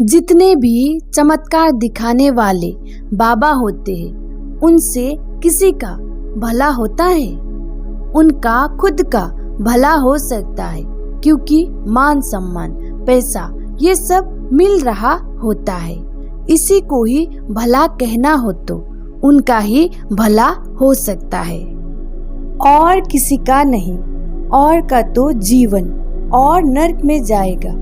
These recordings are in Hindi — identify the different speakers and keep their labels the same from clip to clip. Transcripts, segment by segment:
Speaker 1: जितने भी चमत्कार दिखाने वाले बाबा होते हैं उनसे किसी का भला होता है? उनका खुद का भला हो सकता है, क्योंकि मान सम्मान पैसा ये सब मिल रहा होता है। इसी को ही भला कहना हो तो उनका ही भला हो सकता है, और किसी का नहीं। और का तो जीवन और नर्क में जाएगा।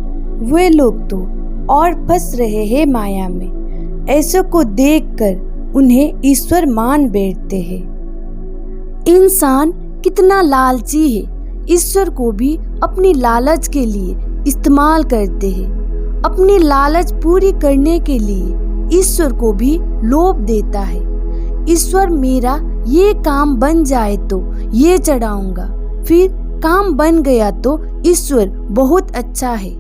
Speaker 1: वे लोग तो और फंस रहे हैं माया में। ऐसों को देखकर उन्हें ईश्वर मान बैठते हैं। इंसान कितना लालची है, ईश्वर को भी अपनी लालच के लिए इस्तेमाल करते हैं। अपनी लालच पूरी करने के लिए ईश्वर को भी लोभ देता है। ईश्वर मेरा ये काम बन जाए तो ये चढ़ाऊंगा, फिर काम बन गया तो ईश्वर बहुत अच्छा है,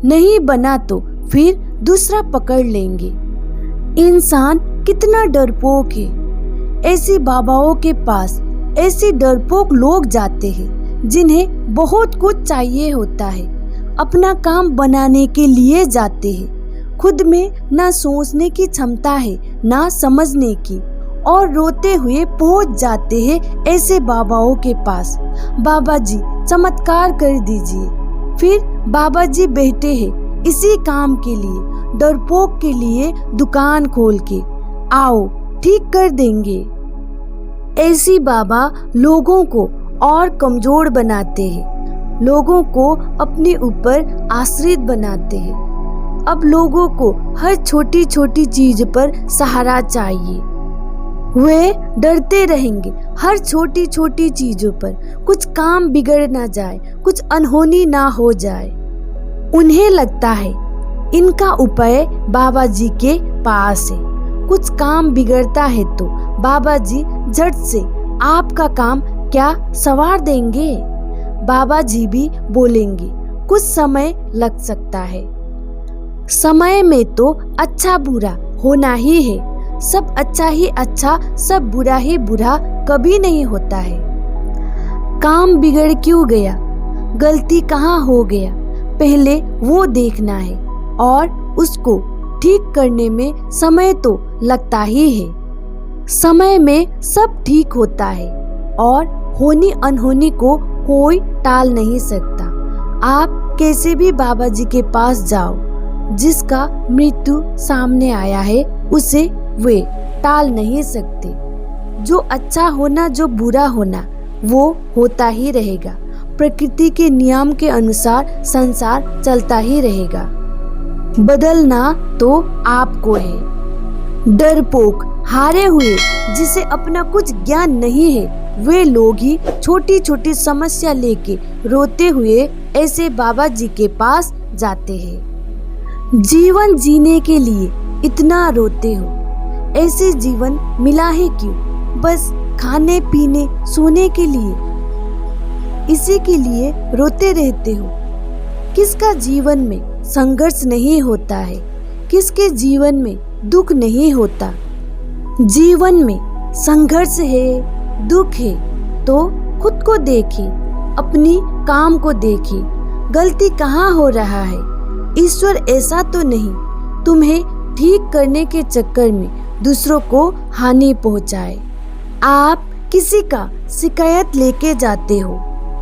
Speaker 1: नहीं बना तो फिर दूसरा पकड़ लेंगे। इंसान कितना डरपोक है। ऐसे बाबाओं के पास ऐसे डरपोक लोग जाते हैं जिन्हें बहुत कुछ चाहिए होता है। अपना काम बनाने के लिए जाते हैं। खुद में ना सोचने की क्षमता है ना समझने की, और रोते हुए पहुंच जाते हैं ऐसे बाबाओं के पास। बाबा जी चमत्कार कर दीजिए। फिर बाबा जी बैठे हैं इसी काम के लिए, डरपोक के लिए दुकान खोल के, आओ ठीक कर देंगे। ऐसी बाबा लोगों को और कमजोर बनाते हैं, लोगों को अपने ऊपर आश्रित बनाते हैं। अब लोगों को हर छोटी छोटी चीज पर सहारा चाहिए। वे डरते रहेंगे हर छोटी छोटी चीजों पर, कुछ काम बिगड़ ना जाए, कुछ अनहोनी ना हो जाए। उन्हें लगता है इनका उपाय बाबा जी के पास है। कुछ काम बिगड़ता है तो बाबा जी झट से आपका काम क्या संवार देंगे। बाबा जी भी बोलेंगे कुछ समय लग सकता है। समय में तो अच्छा बुरा होना ही है। सब अच्छा ही अच्छा, सब बुरा ही बुरा कभी नहीं होता है। काम बिगड़ क्यों गया, गलती कहाँ हो गया, पहले वो देखना है, और उसको ठीक करने में समय तो लगता ही है। समय में सब ठीक होता है, और होनी अनहोनी को कोई टाल नहीं सकता। आप कैसे भी बाबा जी के पास जाओ, जिसका मृत्यु सामने आया है उसे वे टाल नहीं सकते। जो अच्छा होना जो बुरा होना वो होता ही रहेगा। प्रकृति के नियम के अनुसार संसार चलता ही रहेगा। बदलना तो आपको है। डरपोक हारे हुए जिसे अपना कुछ ज्ञान नहीं है, वे लोग ही छोटी छोटी समस्या लेके रोते हुए ऐसे बाबा जी के पास जाते हैं। जीवन जीने के लिए इतना रोते हो, ऐसे जीवन मिला है क्यों? बस खाने पीने सोने के लिए, इसी के लिए रोते रहते हो। किसका जीवन में संघर्ष नहीं होता है, किसके जीवन में दुख नहीं होता। जीवन में संघर्ष है, दुख है तो खुद को देखे, अपनी काम को देखे, गलती कहाँ हो रहा है। ईश्वर ऐसा तो नहीं तुम्हें ठीक करने के चक्कर में दूसरों को हानि पहुंचाए। आप किसी का शिकायत लेके जाते हो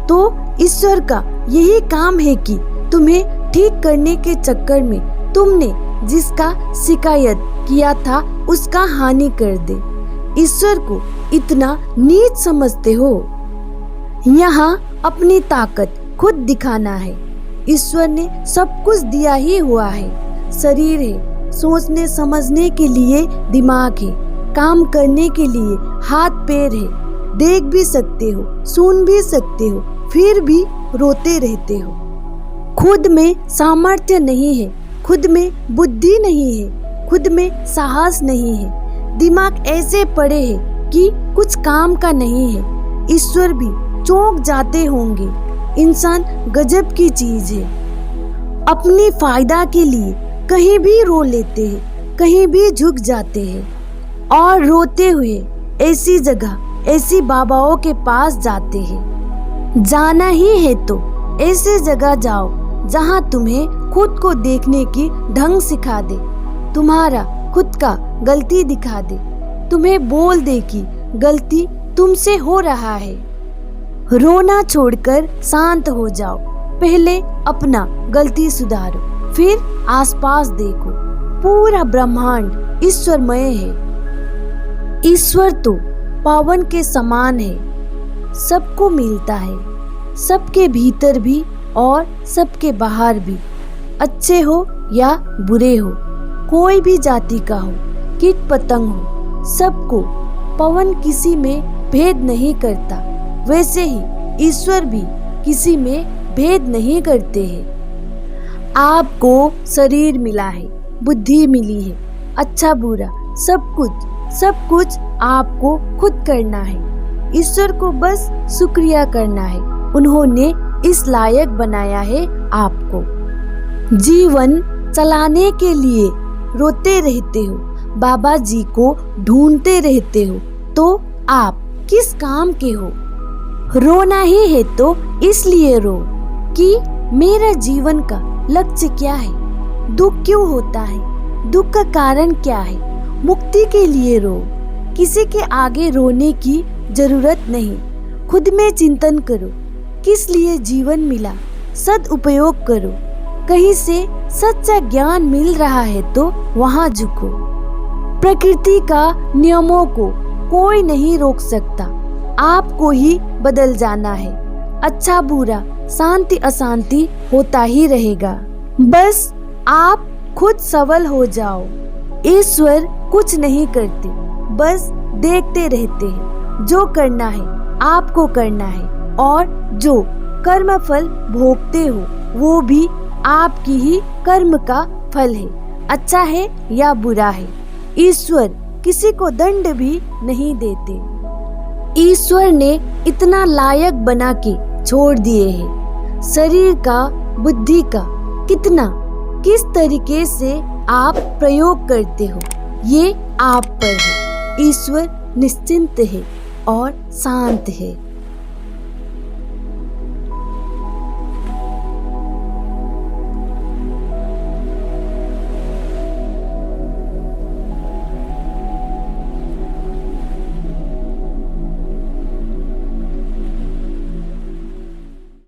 Speaker 1: तो ईश्वर का यही काम है कि तुम्हें ठीक करने के चक्कर में तुमने जिसका शिकायत किया था उसका हानि कर दे। ईश्वर को इतना नीच समझते हो। यहाँ अपनी ताकत खुद दिखाना है। ईश्वर ने सब कुछ दिया ही हुआ है। शरीर है, सोचने समझने के लिए दिमाग है, काम करने के लिए हाथ पैर है, देख भी सकते हो, सुन भी सकते हो, फिर भी रोते रहते हो। खुद में सामर्थ्य नहीं है, खुद में बुद्धि नहीं है, खुद में साहस नहीं है। दिमाग ऐसे पड़े है कि कुछ काम का नहीं है। ईश्वर भी चौंक जाते होंगे। इंसान गजब की चीज है। अपनी फायदा के लिए कहीं भी रो लेते हैं, कहीं भी झुक जाते हैं, और रोते हुए ऐसी जगह ऐसी बाबाओं के पास जाते हैं। जाना ही है तो ऐसी जगह जाओ जहाँ तुम्हें खुद को देखने की ढंग सिखा दे, तुम्हारा खुद का गलती दिखा दे, तुम्हें बोल दे कि गलती तुमसे हो रहा है। रोना छोड़कर शांत हो जाओ, पहले अपना गलती सुधारो, फिर आसपास देखो। पूरा ब्रह्मांड ईश्वरमय है। ईश्वर तो पावन के समान है, सबको मिलता है, सबके भीतर भी और सबके बाहर भी। अच्छे हो या बुरे हो, कोई भी जाति का हो, कीट पतंग हो, सबको पवन किसी में भेद नहीं करता। वैसे ही ईश्वर भी किसी में भेद नहीं करते हैं। आपको शरीर मिला है, बुद्धि मिली है, अच्छा बुरा सब कुछ आपको खुद करना है। ईश्वर को बस शुक्रिया करना है, उन्होंने इस लायक बनाया है आपको। जीवन चलाने के लिए रोते रहते हो, बाबा जी को ढूंढते रहते हो, तो आप किस काम के हो? रोना ही है तो इसलिए रो कि मेरा जीवन का लक्ष्य क्या है, दुख क्यों होता है, दुख का कारण क्या है। मुक्ति के लिए रो, किसी के आगे रोने की जरूरत नहीं। खुद में चिंतन करो, किस लिए जीवन मिला, सदुपयोग करो। कहीं से सच्चा ज्ञान मिल रहा है तो वहाँ झुको। प्रकृति का नियमों को कोई नहीं रोक सकता, आपको ही बदल जाना है। अच्छा बुरा, शांति अशांति होता ही रहेगा, बस आप खुद सबल हो जाओ। ईश्वर कुछ नहीं करते, बस देखते रहते हैं। जो करना है आपको करना है, और जो कर्म फल भोगते हो वो भी आपकी ही कर्म का फल है। अच्छा है या बुरा है, ईश्वर किसी को दंड भी नहीं देते। ईश्वर ने इतना लायक बना के छोड़ दिए हैं। शरीर का, बुद्धि का किस तरीके से आप प्रयोग करते हो, ये आप पर है। ईश्वर निश्चिंत है और शांत है।